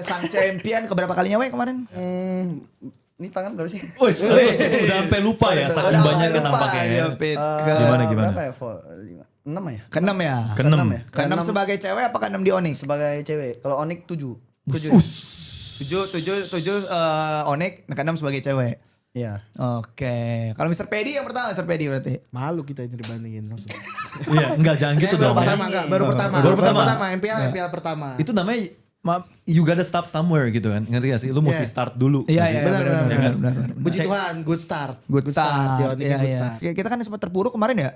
sang champion keberapa kalinya kemarin? Ini tangan berapa sih? Udah sampai lupa ya, saking banyak kan nampaknya ya. Gimana? Berapa ya? 6 ya? Keenam ya? Keenam. ya? Keenam sebagai cewek apa keenam di Onyx? Sebagai cewek. Kalau Onyx 7. 7 Onyx, keenam sebagai cewek. Iya. Oke. Kalau Mr. Pedi yang pertama, Mr. Pedi berarti. Malu kita ini dibandingin langsung. Iya, enggak jangan gitu dong. Baru pertama. Ya. MPL pertama. Itu namanya you gotta stop somewhere gitu kan. Ngerti gak sih? Lu mesti start dulu. Iya, benar. Puji Tuhan, good start. Good start. Di Onyx Iya, good iya. start. Kita kan sempat terpuruk kemarin ya.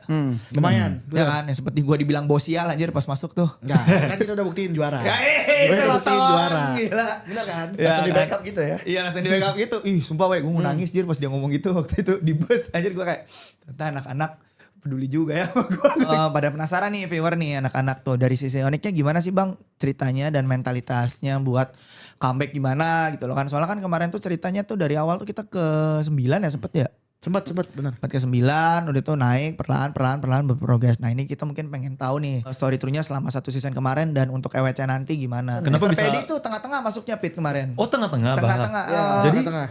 Lumayan. Ya kan, yang seperti gua dibilang bosial anjir pas masuk tuh. Enggak, kan kita udah buktiin juara. Udah buktiin juara. Gila. Bener kan? Langsung di backup gitu ya. Iya langsung di backup gitu. Ih sumpah gue mau nangis jir pas dia ngomong gitu waktu itu di bus. Anjir gue kayak ternyata anak-anak peduli juga ya sama gue. Pada penasaran nih viewer nih anak-anak tuh dari sisi Onyxnya gimana sih bang ceritanya dan mentalitasnya buat comeback gimana gitu loh kan. Soalnya kan kemarin tuh ceritanya tuh dari awal tuh kita ke 9 ya sempet ya. Sempat bener. 4 ke 9 udah tuh naik perlahan berprogres. Nah ini kita mungkin pengen tahu nih story true-nya selama satu season kemarin dan untuk EWC nanti gimana. Kenapa Mr. bisa- Pedi tuh tengah-tengah masuknya Pit kemarin. Oh tengah-tengah Tengah-tengah. Jadi tengah.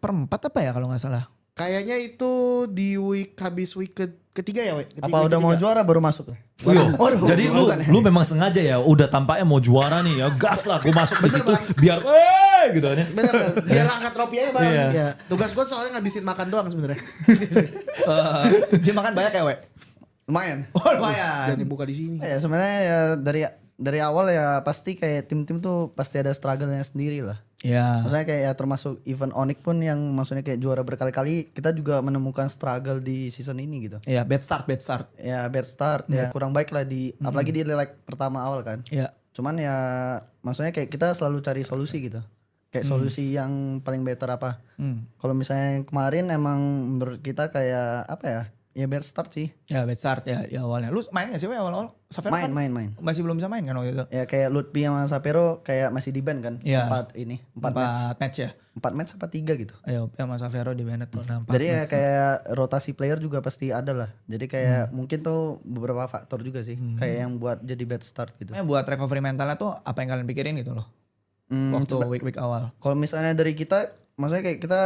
Perempat apa ya kalau nggak salah. Kayaknya itu di habis week ketiga ya, Wek? Apa udah mau juara baru masuk? jadi lu memang sengaja ya udah tampaknya mau juara nih ya gas lah gue masuk di situ biar gitu kan ya. Bener, biar angkat trofi aja bang. Iya. Ya, tugas gue soalnya ngabisin makan doang sebenarnya. Dia makan banyak ya, Wek? Lumayan. Oh, lumayan. Jangan dibuka di sini. Ya sebenarnya ya dari awal ya pasti kayak tim-tim tuh pasti ada struggle-nya sendiri lah. Ya. Maksudnya kayak ya termasuk event Onyx pun yang maksudnya kayak juara berkali-kali kita juga menemukan struggle di season ini gitu. Ya, bad start. Ya bad start ya kurang baik lah di apalagi di leg pertama awal kan. Ya. Cuman ya maksudnya kayak kita selalu cari solusi gitu. Kayak solusi yang paling better apa. Kalau misalnya yang kemarin emang menurut kita kayak apa ya? Ya bad start sih. Ya, bad start ya di awalnya. Lu main gak sih, Wek, awal-awal? Savero kan Main. masih belum bisa main kan waktu itu? Ya kayak Lutfi sama Sapero kayak masih di ban kan. Iya. 4 match. 4 match ya? 4 match apa 3 gitu. Ayo, sama Savero di Bennett tuh. Jadi ya kayak rotasi player juga pasti ada lah. Jadi kayak mungkin tuh beberapa faktor juga sih. Kayak yang buat jadi bad start gitu. buat recovery mentalnya tuh apa yang kalian pikirin gitu loh? Waktu week-week awal. Kalau misalnya dari kita, maksudnya kayak kita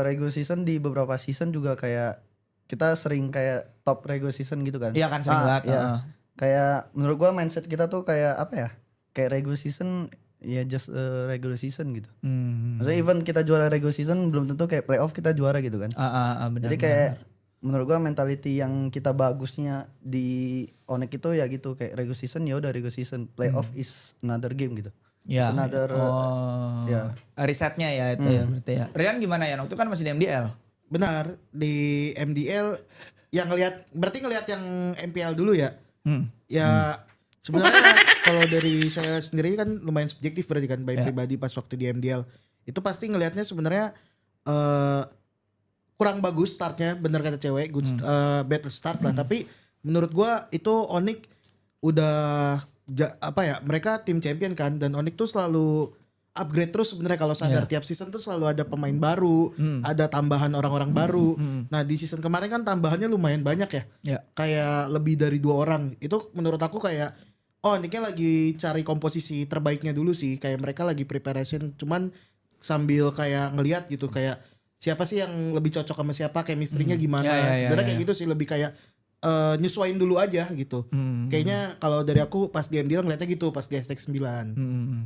regular season di beberapa season juga kayak kita sering kayak top regular season gitu kan. Iya kan sering banget. Iya. Kayak menurut gua mindset kita tuh kayak apa ya? Kayak regular season ya just regular season gitu. Maksudnya even kita juara regular season belum tentu kayak playoff kita juara gitu kan. Benar. Jadi kayak menurut gua mentality yang kita bagusnya di Onyx itu ya gitu kayak regular season ya udah regular season, playoff is another game gitu. Ya. It's another ya. Risetnya ya itu ya berarti ya. Rian gimana ya? Waktu itu kan masih di MDL. Benar, di MDL yang berarti ngelihat yang MPL dulu ya. Ya sebenarnya kalau dari saya sendiri kan lumayan subjektif berarti kan by pribadi pas waktu di MDL. Itu pasti ngelihatnya sebenarnya kurang bagus startnya, bener kata cewek, better start lah. Tapi menurut gua itu Onyx udah mereka tim champion kan dan Onyx tuh selalu upgrade terus sebenarnya kalau sadar tiap season tuh selalu ada pemain baru, ada tambahan orang-orang baru. Nah di season kemarin kan tambahannya lumayan banyak ya, kayak lebih dari 2 orang. Itu menurut aku kayak Onyxnya lagi cari komposisi terbaiknya dulu sih, kayak mereka lagi preparation, cuman sambil kayak ngelihat gitu kayak siapa sih yang lebih cocok sama siapa, chemistry-nya gimana. Sebenarnya kayak gitu sih lebih kayak nyesuaiin dulu aja gitu. Kayaknya kalau dari aku pas di MDL ngeliatnya gitu pas di Hashtag 9.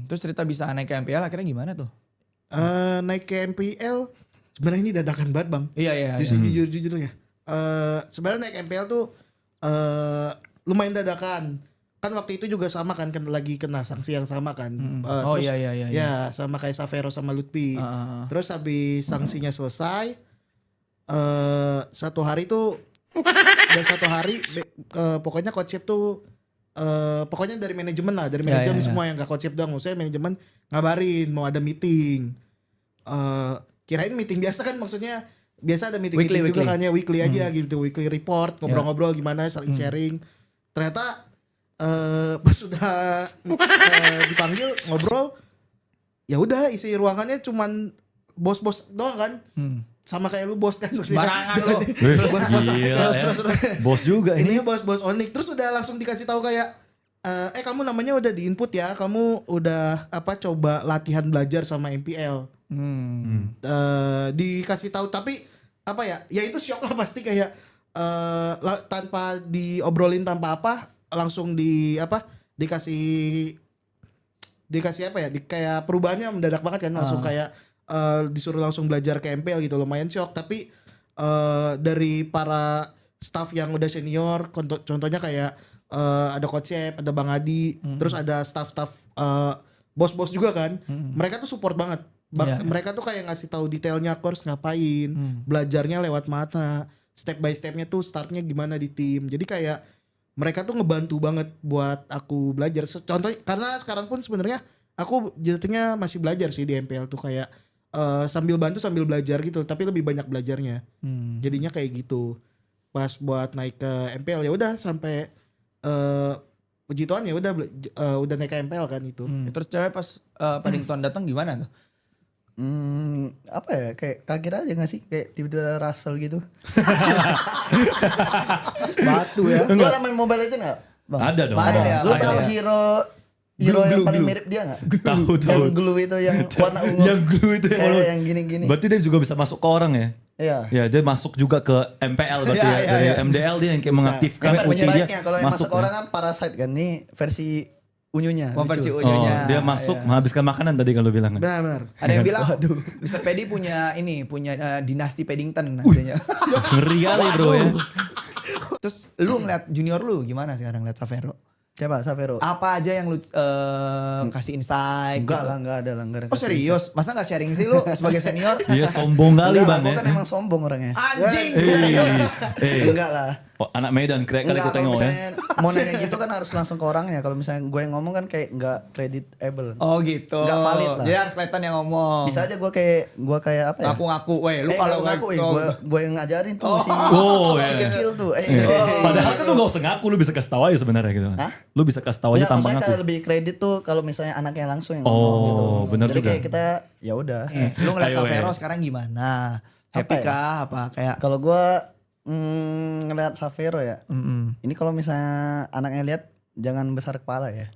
Terus cerita bisa naik ke MPL akhirnya gimana tuh? Naik ke MPL sebenarnya ini dadakan banget bang. Iya. Jujurnya. Sebenarnya naik MPL tuh lumayan dadakan. Kan waktu itu juga sama kan lagi kena sanksi yang sama kan. Terus, iya. Ya sama kayak Savero sama Lutfi. Terus habis sanksinya selesai, satu hari pokoknya coach Chip tuh pokoknya dari manajemen lah, dari manajemen semua yang gak coach Chip doang, maksudnya manajemen ngabarin mau ada meeting. Kirain meeting biasa kan, maksudnya biasa ada meeting juga kan ya, weekly aja gitu, weekly report, ngobrol-ngobrol gimana, saling sharing. Ternyata pas sudah dipanggil ngobrol, ya udah isi ruangannya cuman bos-bos doang kan. Sama kayak lu bos kan. Barangan lu. Terus bos juga ini. Ini bos-bos Onyx. Terus udah langsung dikasih tahu kayak kamu namanya udah di input ya, kamu udah coba latihan belajar sama MPL. Dikasih tahu, tapi ya itu shock lah pasti, kayak tanpa diobrolin tanpa apa, langsung dikasih kayak perubahannya mendadak banget kan, langsung kayak disuruh langsung belajar ke MPL gitu, lumayan shock. Tapi dari para staff yang udah senior, contohnya kayak ada Coach Shep, ada Bang Adi, terus ada staff-staff bos-bos juga kan, mereka tuh support banget. Mereka tuh kayak ngasih tahu detailnya, aku harus ngapain, belajarnya lewat mana, step by stepnya tuh startnya gimana di tim. Jadi kayak mereka tuh ngebantu banget buat aku belajar. Contohnya karena sekarang pun sebenarnya aku jadinya masih belajar sih di MPL tuh, kayak sambil bantu sambil belajar gitu, tapi lebih banyak belajarnya. Jadinya kayak gitu. Pas buat naik ke MPL ya udah sampai puji Tuhan ya udah naik ke MPL kan itu. Terus cewek pas Paddington datang gimana tuh? Apa ya, kayak kaget aja gak sih, kayak tiba-tiba Russell gitu. Batu ya. Lu orang main Mobile Legends gak? Bang? Ada dong. Main ya. Lu tahu hero yang paling glue. mirip dia gak? Tahu. Yang glue itu, yang warna ungu. Yang glue itu kayak yang gini-gini. Berarti dia juga bisa masuk ke orang ya? Iya. Ya, dia masuk juga ke MPL berarti ya. Dari MDL dia yang kayak mengaktifkan Versi ulti dia. baiknya, kalau yang masuk ya. orang kan Parasite kan, ini versi unyunya. Versi lucu. unyunya. Dia masuk menghabiskan makanan tadi kalau bilang. Benar. Ada yang bilang, Mr. Paddy punya dinasti Paddington nantinya. Ngeri kali bro ya. Terus lu ngeliat junior lu gimana sekarang ngeliat Savero? Siapa? Savero? Apa aja yang lu kasih insight? Enggak gitu? lah, enggak ada lah. Enggak ada Oh serius? Masa gak sharing sih lu sebagai senior? Dia sombong kali Enggak lah, bang gue ya. kan emang sombong orangnya. Anjing! Enggak lah. Oh, anak Medan keren kali Enggak, gue kalau tengok ya. misalnya mau nanya gitu kan harus langsung ke orangnya. Kalau misalnya gue yang ngomong kan kayak enggak creditable. Oh gitu. Nggak valid lah. Jadi harus kelihatan yang ngomong. Bisa aja gue kayak apa ya? Ngaku-ngaku. Weh lu kalau ngaku, gue yang ngajarin tuh si kecil tuh. Padahal kan lu gak usah ngaku, lu bisa kasih tahu aja sebenarnya gitu. Hah? Lu bisa kasih tahu aja Enggak, tanpa maksudnya ngaku. kalau lebih kredit tuh kalau misalnya anaknya langsung yang ngomong gitu. Benar Jadi juga. kayak kita ya udah. Lu ngeliat Ayo, Savero sekarang gimana? Happy Apa ya? kah? Apa kayak? Kalau gue ngeliat Savero ya. Ini kalau misalnya anaknya lihat jangan besar kepala ya.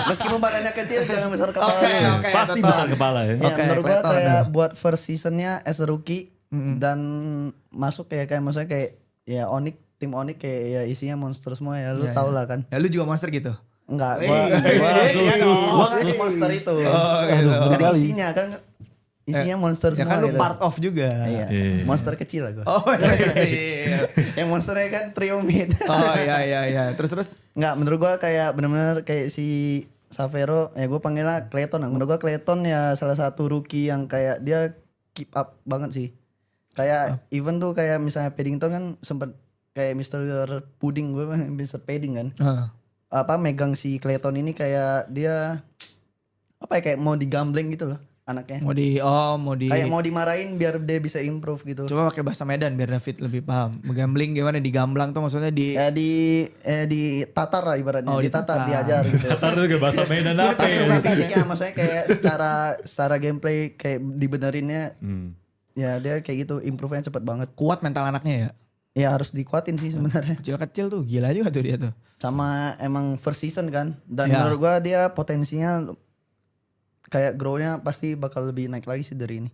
Meskipun badannya kecil jangan besar kepala. Oke, Pasti total. besar kepala ya. Ya, Oke, menurut gue kelihatan kayak ada. buat first seasonnya as a rookie dan masuk kayak maksudnya kayak ya tim Onyx kayak ya isinya monster semua ya, lu tau lah kan. Ya lu juga monster gitu? Enggak, Sus. gua ngasih monster itu. Kan isinya kan monster Ya semua kan lu gitu. part of juga. Iya, Iya. monster kecil lah gua. Oh iya. Yang monsternya kan trio mid. Oh iya. Terus. Enggak, menurut gua kayak bener-bener kayak si Savero, ya gua panggilnya Clayton. Menurut gua Clayton ya salah satu rookie yang kayak dia keep up banget sih. Kayak even tuh kayak misalnya Paddington kan sempet kayak Mr. Pudding, gue Mr. Padding kan. Megang si Clayton ini kayak dia kayak mau digambling gitu loh anaknya. Mau di Kayak mau dimarahin biar dia bisa improve gitu. coba pakai bahasa Medan biar David lebih paham. Gambling gimana, digamblang tuh maksudnya di Ya di tatar lah ibaratnya. Oh, ditatar, ditatar. diajar gitu. Ntar lu ke bahasa Medan Gue apa ya? suka fisiknya, maksudnya kayak secara gameplay kayak dibenerinnya ya dia kayak gitu, improve-nya cepet banget. kuat mental anaknya ya. Ya harus dikuatin sih sebenarnya. Kecil-kecil tuh gila juga tuh dia tuh. Sama emang first season kan. Dan Ya. menurut gua dia potensinya kayak grow-nya pasti bakal lebih naik lagi sih dari ini.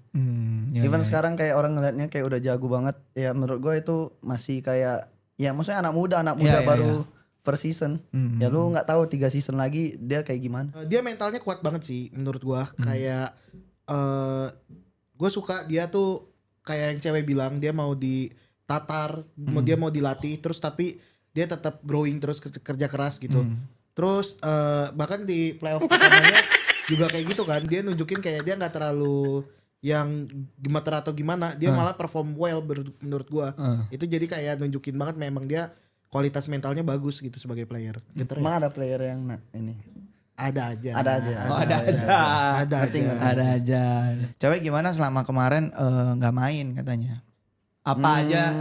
Even sekarang kayak orang ngeliatnya kayak udah jago banget. Ya menurut gua itu masih kayak ya maksudnya anak muda Ya, baru first season. Ya lu nggak tahu 3 season lagi dia kayak gimana. Dia mentalnya kuat banget sih menurut gua. Kayak gue suka dia tuh kayak yang cewek bilang, dia mau ditatar, dia mau dilatih terus, tapi dia tetap growing terus, kerja keras gitu. Terus bahkan di playoff pertamanya juga kayak gitu kan, dia nunjukin kayak dia nggak terlalu yang gemeter atau gimana, dia malah perform well menurut gua. Itu jadi kayak nunjukin banget memang dia kualitas mentalnya bagus gitu sebagai player. Geter ya? Emang ada player yang ini. Ada aja. Ada aja. Ada aja. Cewek gimana selama kemarin nggak main katanya? Apa aja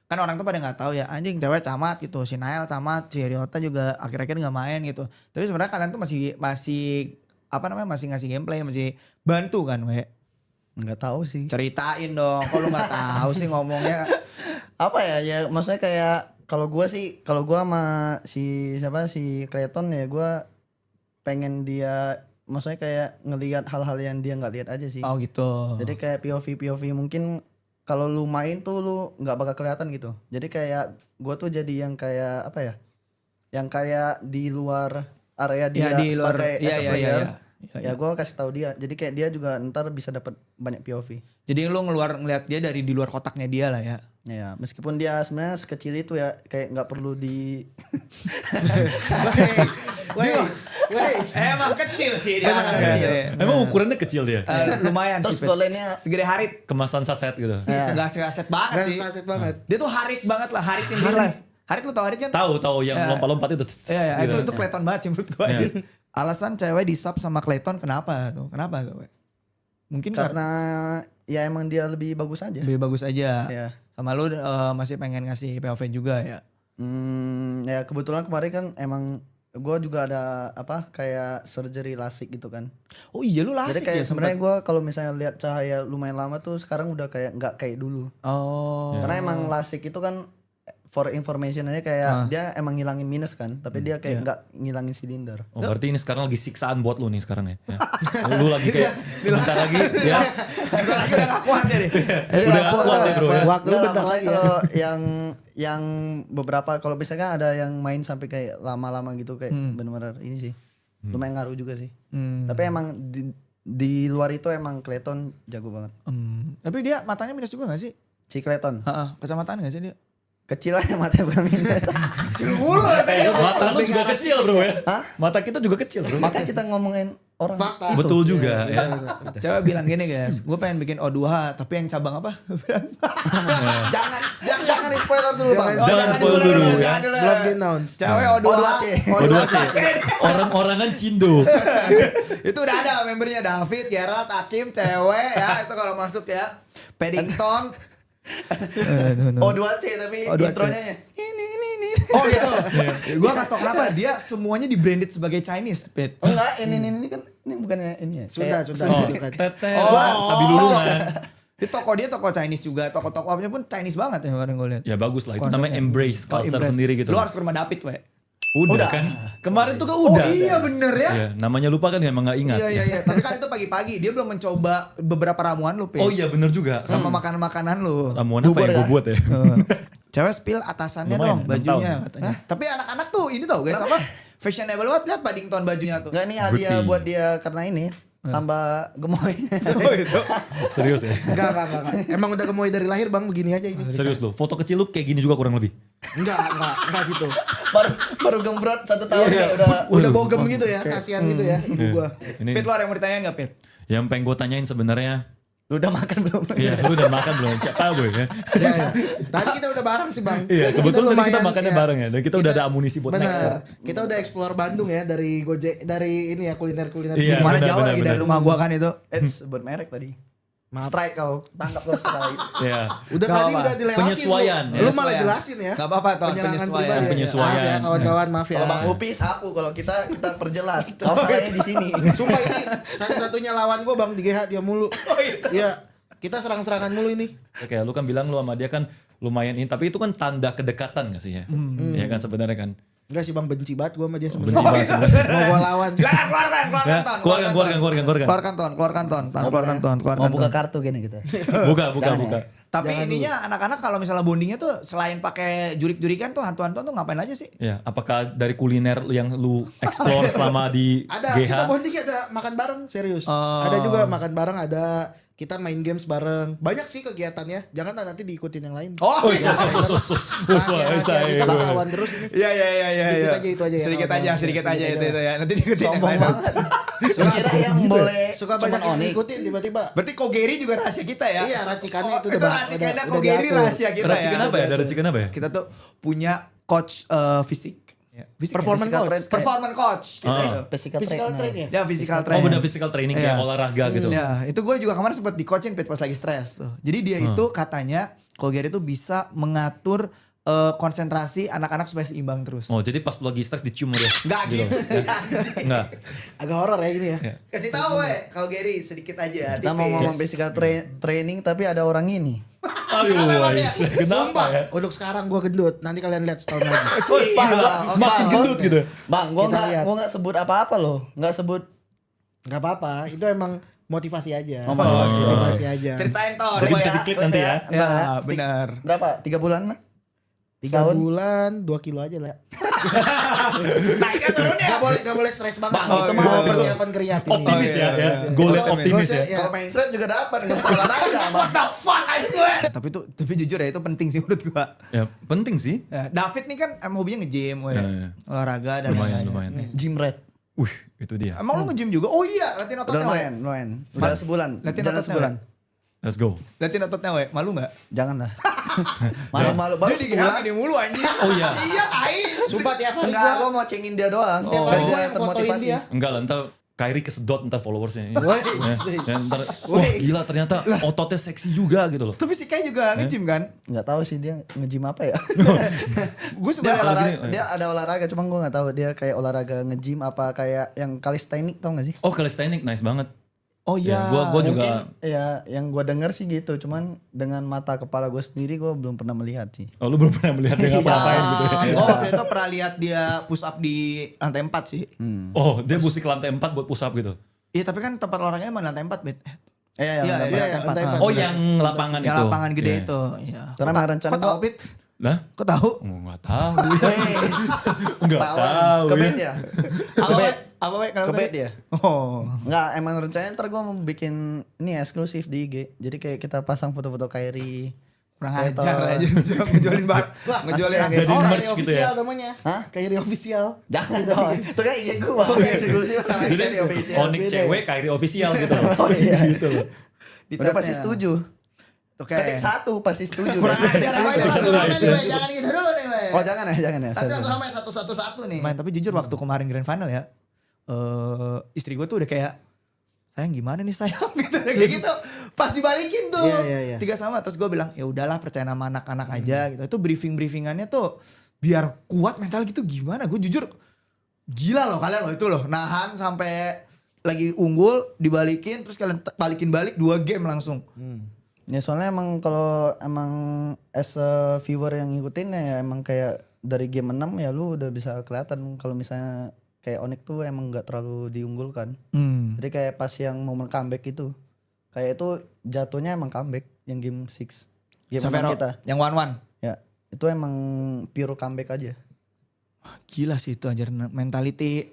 kan orang tuh pada nggak tahu ya, anjing cewek camat gitu, si Nael camat, si Ryota juga akhir-akhir nggak main gitu. Tapi sebenarnya kalian tuh masih masih ngasih gameplay, masih bantu kan, we? Nggak tahu sih. Ceritain dong, kalau nggak tahu sih ngomongnya. Apa ya maksudnya kayak kalau gue sama si Clayton ya gue pengen dia maksudnya kayak ngelihat hal-hal yang dia nggak lihat aja sih. Oh gitu. Jadi kayak POV mungkin kalau lu main tuh lu nggak bakal kelihatan gitu. Jadi kayak gue tuh jadi yang kayak apa ya? Yang kayak di luar area dia di luar, sebagai as a player. Ya, Ya gue kasih tahu dia. Jadi kayak dia juga ntar bisa dapat banyak POV. Jadi lu ngeliat dia dari di luar kotaknya dia lah ya. Ya meskipun dia sebenarnya sekecil itu ya kayak nggak perlu di. Wait. Emang kecil sih dia. Emang kecil. Emang ukurannya kecil dia. Lumayan Terus sih. Pet. golnya Segede Harit. Kemasan saset gitu. Ya. Gak segaset banget Gak sih. saset banget. Dia tuh Harit banget lah. Harit in real life. Harit lu tau Harit kan? Tahu yang lompat-lompat itu. Iya, gitu. itu Clayton banget sih menurut gue. Iya. Alasan cewek di sub sama Clayton kenapa tuh? Kenapa gue? Mungkin karena ya emang dia lebih bagus aja. lebih bagus aja. Ya. Sama lu masih pengen ngasih POV juga ya. Ya kebetulan kemarin kan emang gue juga ada kayak surgery lasik gitu kan. Oh iya lu lasik Jadi kayak ya sebenarnya gue kalau misalnya lihat cahaya lumayan lama tuh sekarang udah kayak nggak kayak dulu. Oh. Karena emang lasik itu kan for information aja kayak dia emang ngilangin minus kan, tapi dia kayak nggak ngilangin silinder. Oh, berarti ini sekarang lagi siksaan buat lu nih sekarang ya. Lu lagi kayak sebentar lagi ya. Sebentar lagi udah gak kuat dia nih. Udah gak kuat ya, bro. Waktu lu bentar Maksudnya lagi ya. kalau yang beberapa kalau misalnya ada yang main sampai kayak lama-lama gitu kayak benar-benar ini sih lumayan ngaruh juga sih. Tapi emang di luar itu emang Clayton jago banget. Tapi dia matanya minus juga gak sih? Si Clayton Heeh, kacamataan gak sih dia? kecil aja matanya bukan minus. Kecil mulu katanya. Mata lu juga kecil bro ya. Hah? Mata kita juga kecil bro. Makanya kita ngomongin orang. Fakta. Betul juga ya. Cewek bilang gini guys, gue pengen bikin O2H tapi yang cabang apa? Jangan di spoiler dulu bang. Jangan spoil dulu ya. Belum di announce. Cewek O2H. O2C. Orang-orangan Cindo. Itu udah ada membernya David, Gerald, Hakim, cewek ya. Itu kalau masuk ya. Paddington. O2C tapi O2C. intronya ini. Oh gitu. Gue gak tau kenapa dia semuanya di branded sebagai Chinese, Pet. Oh enggak, ini kan ini bukannya ini ya. Sudah. Oh, teteh. Sabi lulungan. Di toko dia toko Chinese juga, toko-toko apanya pun Chinese banget ya kemarin gue lihat. Ya bagus lah, itu Konsepnya. namanya embrace culture Embrace. sendiri gitu. Lu harus ke rumah David, we. Udah kan? Kemarin tuh kan Oh udah. iya bener ya. Ya, namanya lupa kan emang gak ingat. Iya. Tapi kan itu pagi-pagi, dia belum mencoba beberapa ramuan lu, Pet. Oh iya bener juga. Sama makanan-makanan lu. Ramuan apa Bubur yang gue kah? buat ya? Cewek spill atasannya Lumayan, dong, 6 bajunya tahun. katanya. Tapi anak-anak tuh ini tau guys apa? Fashionable banget, lihat Paddington bajunya tuh. Enggak nih hadiah Berarti. buat dia karena ini tambah gemoy. Oh itu. Serius ya? Enggak. Emang udah gemoy dari lahir bang, begini aja ini. Serius lu? Foto kecil lu kayak gini juga kurang lebih? Enggak gitu. baru gembrot 1 tahun ya udah. Udah bogem gitu ya, kasihan gitu ya ibu gua. Ini Pet, lu ada yang mau ditanyain gak, Pet? yang pengen gue tanyain sebenarnya. Lu udah makan belum? Iya, lu udah makan belum? Cek tahu gue ya. Ya. Tadi kita udah bareng sih bang. Iya, kebetulan tadi kita lumayan, makannya ya. bareng ya. Dan kita udah ada amunisi buat next ya. Benar. Kita udah explore Bandung ya dari Gojek, dari ini ya kuliner. Iya, Mana benar, jauh benar, lagi benar. dari rumah gua kan itu. Sebut merek tadi. Maaf. Strike kau, tangkap kau strike. Iya. Udah Gak tadi apa. udah dilewatin. Penyesuaian, Lu, ya. lu malah Penyesuaian. jelasin ya. Gak apa-apa, Ton, Penyerangan penyesuaian. pribadi ya. Penyesuaian. Maaf ya kawan-kawan, maaf ya. Kalau Bang Upi sapu, kalau kita perjelas. Kau salahnya di sini. Sumpah ini satu-satunya lawan gue bang di GH dia mulu. Iya, kita serang-serangan mulu ini. Oke, lu kan bilang lu sama dia kan lumayan ini, tapi itu kan tanda kedekatan gak sih ya? Iya kan sebenarnya kan. Enggak sih bang, benci banget gue sama dia Benci sebenarnya. banget sebenarnya. Mau gue lawan. Silakan Ya, keluarkan, keluarkan. Keluarkan Ton, keluarkan Mau buka kartu gini gitu. Buka. Tapi Jangan ininya anak-anak kalau misalnya bondingnya tuh selain pakai jurik-jurikan tuh hantu-hantuan tuh ngapain aja sih? Ya, apakah dari kuliner yang lu explore selama di Ada, GH? kita bonding ada makan bareng serius. Ada juga makan bareng, ada kita main games bareng. Banyak sih kegiatannya. Jangan nanti diikutin yang lain. Oh iya. Rahasia kita kawan terus ini. Iya. Sedikit aja itu aja ya, Sedikit kawan-kawan. aja Sedikit itu aja. ya. Nanti diikutin yang Sombong lain. banget. Lu kira yang boleh Suka cuman banyak yang Onik. ngikutin tiba-tiba. Berarti Kogeri juga rahasia kita ya? Iya, racikannya itu itu udah racikannya udah Kogeri diatur. rahasia kita Racikan ya. apa ya? Ada racikan apa ya? Kita tuh punya coach fisik. Fisik Performance Physical coach. trade. Performance coach. Gitu Ah. itu. Physical Physical trade. trade ya. Ya physical Oh, training. bener physical training kayak Iya. olahraga gitu. Ya, itu gue juga kemarin sempat di coachin Pit, pas lagi stres tuh. Jadi dia itu katanya Kogeri itu bisa mengatur konsentrasi anak-anak supaya seimbang terus. Oh, jadi pas lu lagi stres dicium dia. Enggak gitu sih. Enggak. Agak horor ya ini ya. Kasih tahu we, Kogeri sedikit aja. Kita mau ngomong physical training tapi ada orang ini. Aduh, Wais. Kenapa Sumpah, ya? untuk sekarang gue gendut. Nanti kalian lihat setahun lagi. Makin gendut gitu. Bang, gua Kita lihat. nggak sebut apa-apa loh. Nggak sebut. Gak apa-apa, itu emang motivasi aja. Oh, motivasi. aja. Ceritain toh. Jadi coba bisa ya. diklip nanti ya. Ya, benar. Berapa? 3 bulan lah. 3 Setahun? bulan, 2 kilo aja lah. Naiknya turun ya. Gak boleh stres banget. Bang, itu oh, mah iya, persiapan kreatif. Optimis iya, ya, iya, ya. iya. Gue liat Kalau- optimis kalau ya. saya- Kalau main straight juga dapat, nggak usah olahraga. Bang. The fuck gue. Tapi jujur ya itu penting sih menurut gua. Penting sih. Ya, David nih kan emang hobinya nge-gym, Ya, ya. olahraga dan Lumayan, lain-lain. lumayan. Gym rat. Wih, itu dia. Emang lu nge-gym juga? Oh iya, latihan Udah ototnya, we. lumayan. Udah sebulan. Latihan Jalan ototnya, sebulan. Let's go. Latihan ototnya, we. Malu gak? Jangan lah. Malu-malu baru Dia sebulan. digerakin dia mulu anjing. Oh iya. Iya, tai. Sumpah tiap hari Enggak, gua mau cengin dia doang. Setiap Oh, hari gua dia yang fotoin termotivasi. dia. Enggak lah, ntar Kyrie kesedot ntar followersnya. Woi. Ya, ntar, wah gila ternyata ototnya seksi juga gitu loh. Tapi si Kai juga nge-gym kan? Enggak tahu sih dia nge-gym apa ya. Gue dia sebenarnya kalau olahraga, gini, dia ada olahraga cuma gua enggak tahu dia kayak olahraga nge-gym apa kayak yang calisthenics tau gak sih? Oh calisthenics nice banget. Oh iya. Ya, gua juga. Mungkin ya yang gua denger sih gitu, cuman dengan mata kepala gue sendiri gua belum pernah melihat sih. Oh lu belum pernah melihat dia ngapa-ngapain gitu ya? Gue waktu itu pernah lihat dia push up di lantai 4 sih. Oh dia musik lantai 4 buat push up gitu. Iya tapi kan tempat olahraganya emang lantai 4, Bet. Iya, Iya, lantai iya, empat. lantai Ah. empat. Oh yang lapangan Yang itu. lapangan gede Iya. itu. Iya. Karena emang rencana Kok tahu, gua- Pit? Lah? Kok tahu? Oh, nggak tahu. Nggak tahu, Kebet ya. ya? Apa, We? Apa, We? Kenapa Kebet tadi? ya? Oh. Enggak, emang rencananya ntar gue mau bikin ini eksklusif di IG. Jadi kayak kita pasang foto-foto Kyrie. Kurang Betul. ajar aja ngejualin banget. Ngejualin Asli, hasil. Jadi Oh, merch Kyrie gitu ya? official namanya. Hah? Kyrie official. Jangan dong. Itu kan IG gue. Eksklusif namanya Jadi Kyrie official. Onik Beda cewek Kyrie official gitu loh. Oh iya. Gitu loh. Udah pasti setuju. Oke. Ketik 1 pasti setuju. Kurang Ketik ajar, setuju. We. Jangan gitu dulu nih, We. Oh jangan ya. Nanti langsung sama satu nih. Main, tapi jujur waktu kemarin grand final ya, istri gue tuh udah kayak, sayang gimana nih sayang gitu kayak gitu. Pas dibalikin tuh, Iya. 3-3, terus gue bilang ya udahlah percaya sama anak-anak aja gitu. Itu briefingannya tuh biar kuat mental gitu gimana? Gue jujur gila loh kalian loh itu loh nahan sampai lagi unggul dibalikin terus kalian balikin balik 2 game langsung. Ya soalnya emang kalau emang as a viewer yang ngikutin ya emang kayak dari game 6 ya lu udah bisa kelihatan kalau misalnya kayak Onyx tuh emang nggak terlalu diunggulkan. Jadi kayak pas yang momen comeback itu kayak itu jatuhnya emang comeback yang game 6. Game 6 Savero, kita. yang 1-1. Ya, itu emang pure comeback aja. Gila sih itu anjir mentality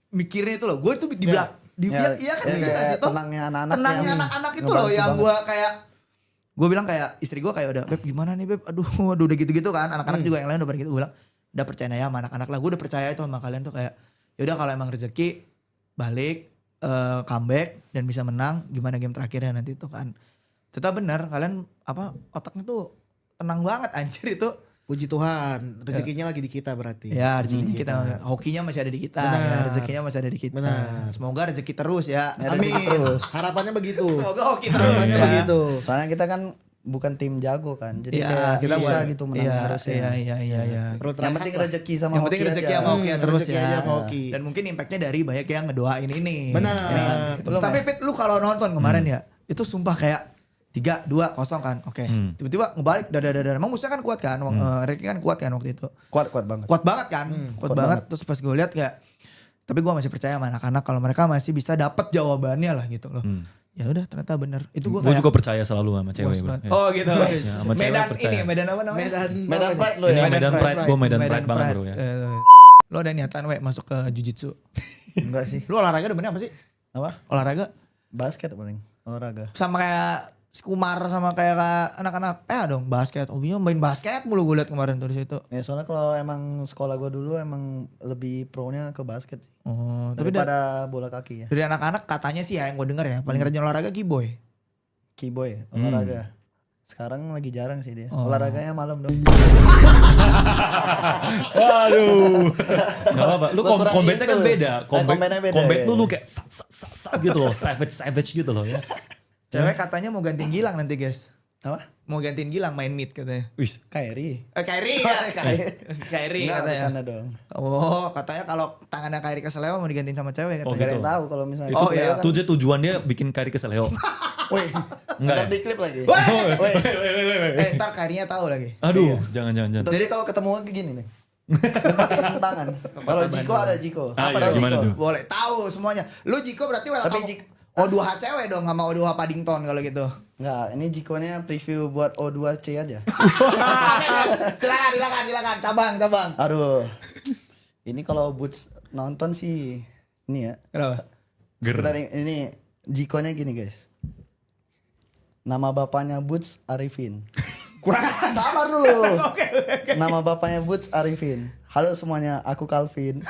mikirnya itu loh. Gue tuh di belakang iya kan gila kayak sih toh. tenangnya anak-anak Tenangnya yang anak-anak itu ngebantu loh yang banget. gue kayak gue bilang kayak istri gue kayak udah Beb gimana nih Beb aduh udah gitu-gitu kan anak-anak juga yang lain udah pada gitu gue bilang udah percaya ya sama anak-anak lah gue udah percaya itu sama kalian tuh kayak ya udah kalau emang rezeki balik comeback dan bisa menang gimana game terakhirnya nanti itu kan tetap benar kalian apa otaknya tuh tenang banget anjir itu. Puji Tuhan, rezekinya lagi di kita berarti. Ya rezekinya kita, hokinya masih ada di kita, Benar. ya, rezekinya masih ada di kita. Benar. Semoga rezeki terus ya. Ya, rezeki Amin. terus. Harapannya begitu. Semoga hoki terus. Harapannya ya. begitu. Soalnya kita kan bukan tim jago kan. Jadi Iya, kayak kita bisa bukan- gitu menang iya, harusnya. Iya. Perut Yang rehat penting lah. rezeki sama Yang penting hoki rezeki aja. sama hoki terus rezeki ya. aja sama hoki. Dan mungkin impactnya dari banyak yang ngedoain ini. Benar. Ya. Belum Tapi ya? Pit lu kalau nonton kemarin ya, itu sumpah kayak 3-2-0 kan. Oke. Tiba-tiba ngebalik dadar. Emang musuhnya kan kuat kan. Ricky kan kuat kan waktu itu. Kuat banget. Kuat banget kan. Kuat kuat banget. Terus pas gue lihat kayak tapi gue masih percaya sama anak-anak kalau mereka masih bisa dapat jawabannya lah gitu loh. Ya udah ternyata bener. Itu gue Gue kayak juga percaya selalu sama cewek. puas bro. banget. Ya. Oh gitu. Ya, sama cewek Medan percaya. ini Medan apa namanya? Medan Pride lo Ini ya. Medan Pride, gue Medan Pride banget bro ya. Lo ada niatan masuk ke jujitsu. Enggak sih. Lu olahraga demennya apa sih? Apa? Olahraga Basket paling. Olahraga. sama kayak si Kumar sama kayak anak-anak dong basket. Hobinya main basket mulu gue liat kemarin tuh di situ. Ya soalnya kalau emang sekolah gue dulu emang lebih pro-nya ke basket sih. Oh, tapi Daripada bola kaki ya. dari anak-anak katanya sih ya yang gue denger ya paling rajin olahraga Kiboy. Keyboy, olahraga. Sekarang lagi jarang sih dia. Oh. Olahraganya malam dong. Waduh. Gak apa-apa. Lu Gua kurang combatnya kan itu. beda. Combatnya beda, Combat ya. lu kayak sak gitu loh. Savage gitu loh ya. Cewek katanya mau gantiin Gilang nanti guys. Apa? Mau gantiin Gilang main mid katanya. Wih. Kyrie. Kyrie ya. Kyrie Enggak, katanya. bercanda dong. Oh katanya kalau tangannya Kyrie keseleo mau digantiin sama cewek Oh, katanya. Gak ada gitu. yang tahu kalau misalnya. Itu Oh, iya. kan tujuan dia bikin Kyrie kesel. Woi, Enggak ntar ya? di klip lagi. Woi. Woi, Ntar Karinya tahu lagi. Aduh, Iya. jangan. nanti kalau ketemu kayak gini nih. Lemparin tangan. Kalau Jiko ada Jiko. Ah, Apa iya, gimana Jiko? tuh? Boleh tahu semuanya. Lu Jiko berarti Tapi O2H cewek dong sama O2H Paddington kalau gitu. Enggak, ini Jikonya preview buat O2C aja. silakan. Cabang. Aduh. Ini kalau Boots nonton sih ini ya. Kenapa? Sekedar ini Jikonya gini guys. Nama bapaknya Boots Arifin. Kurang Sabar dulu. Nama bapaknya Boots Arifin. Halo semuanya, aku Calvin.